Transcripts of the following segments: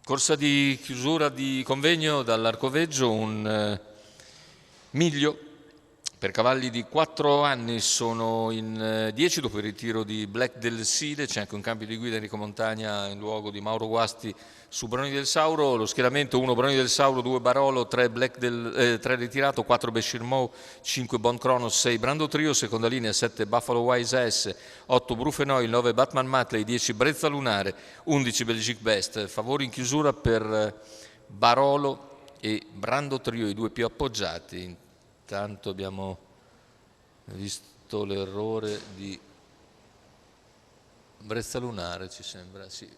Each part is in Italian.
Corsa di chiusura di convegno dall'Arcoveggio, un miglio per cavalli di 4 anni, sono in 10 dopo il ritiro di Black del Sile. C'è anche un cambio di guida Enrico Montagna in luogo di Mauro Guasti su Broni del Sauro. Lo schieramento: 1 Broni del Sauro, 2 Barolo, 3 ritirato, 4 Beshirmou, 5 Bon Cronos, 6 Brando Trio, seconda linea 7 Buffalo Wise AS, 8 Brufenoil, 9 Batman Matley, 10 Brezza Lunare, 11 Belgique Best. Favori in chiusura per Barolo e Brando Trio, i due più appoggiati. Intanto abbiamo visto l'errore di Brezza Lunare, ci sembra, sì.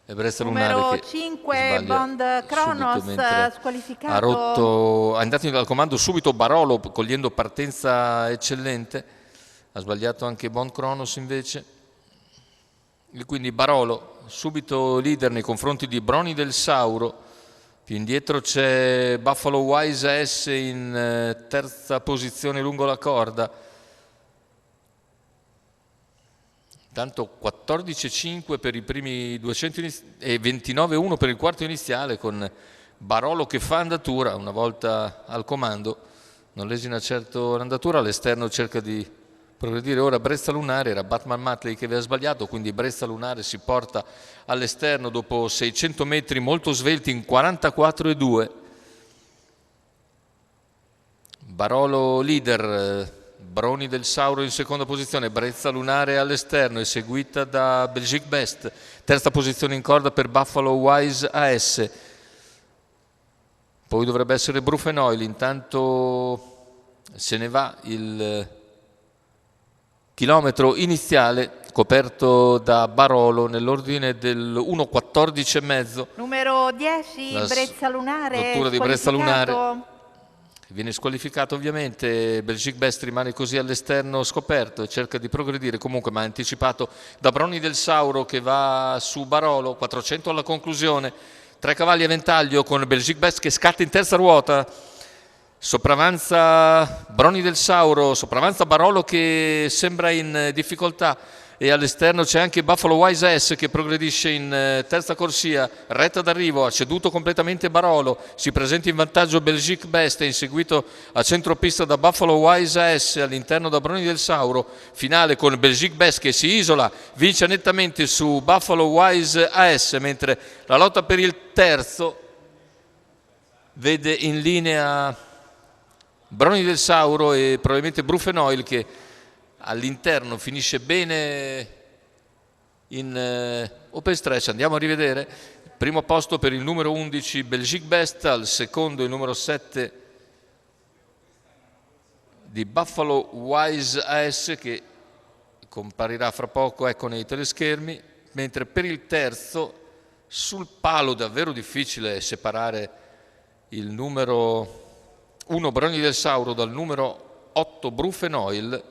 È Brezza Lunare numero che 5 Bond Cronos squalificato. Ha rotto, è andato dal comando subito Barolo cogliendo partenza eccellente, ha sbagliato anche Bond Cronos invece. E quindi Barolo subito leader nei confronti di Broni del Sauro. Più indietro c'è Buffalo Wise AS in terza posizione lungo la corda. Intanto 14,5 per i primi 200 e 29,1 per il quarto iniziale, con Barolo che fa andatura una volta al comando. Non lesina certo l'andatura, all'esterno cerca di progredire ora Brezza Lunare. Era Batman Matley che aveva sbagliato, quindi Brezza Lunare si porta all'esterno dopo 600 metri molto svelti in 44,2. Barolo leader, Broni del Sauro in seconda posizione, Brezza Lunare all'esterno, eseguita da Belgique Best. Terza posizione in corda per Buffalo Wise AS. Poi dovrebbe essere Brufenoil. Intanto se ne va il chilometro iniziale coperto da Barolo nell'ordine del 1,14,5. Numero 10 Brezza Lunare, rottura di Brezza Lunare, viene squalificato ovviamente. Belgique Best rimane così all'esterno scoperto e cerca di progredire comunque, ma è anticipato da Broni del Sauro che va su Barolo. 400 alla conclusione, 3 cavalli a ventaglio con Belgique Best che scatta in terza ruota. Sopravanza Broni del Sauro, sopravanza Barolo che sembra in difficoltà, e all'esterno c'è anche Buffalo Wise AS che progredisce in terza corsia, retta d'arrivo, ha ceduto completamente Barolo, si presenta in vantaggio Belgique Best, è inseguito a centropista da Buffalo Wise AS, all'interno da Broni del Sauro. Finale con Belgique Best che si isola, vince nettamente su Buffalo Wise AS, mentre la lotta per il terzo vede in linea Broni del Sauro e probabilmente Brufenoil, che all'interno finisce bene in open stretch. Andiamo a rivedere: primo posto per il numero 11 Belgique Best, al secondo il numero 7 di Buffalo Wise AS che comparirà fra poco, ecco, nei teleschermi, mentre per il terzo sul palo davvero difficile separare il numero 1 Broni del Sauro dal numero 8 Brufenoil,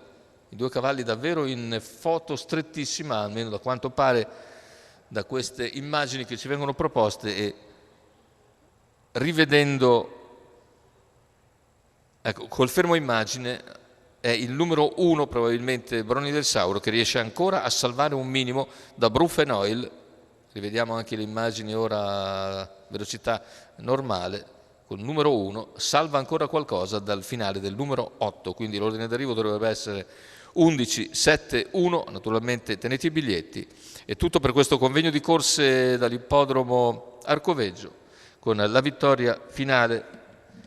i due cavalli davvero in foto strettissima, almeno da quanto pare da queste immagini che ci vengono proposte, e rivedendo, ecco, col fermo immagine è il numero 1 probabilmente Broni del Sauro che riesce ancora a salvare un minimo da Brufenoil. Rivediamo anche le immagini ora a velocità normale. Col numero 1 salva ancora qualcosa dal finale del numero 8, quindi l'ordine d'arrivo dovrebbe essere 11, 7, 1. Naturalmente tenete i biglietti. È tutto per questo convegno di corse dall'ippodromo Arcoveggio, con la vittoria finale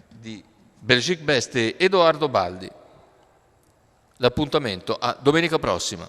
di Belgique Best e Edoardo Baldi. L'appuntamento a domenica prossima.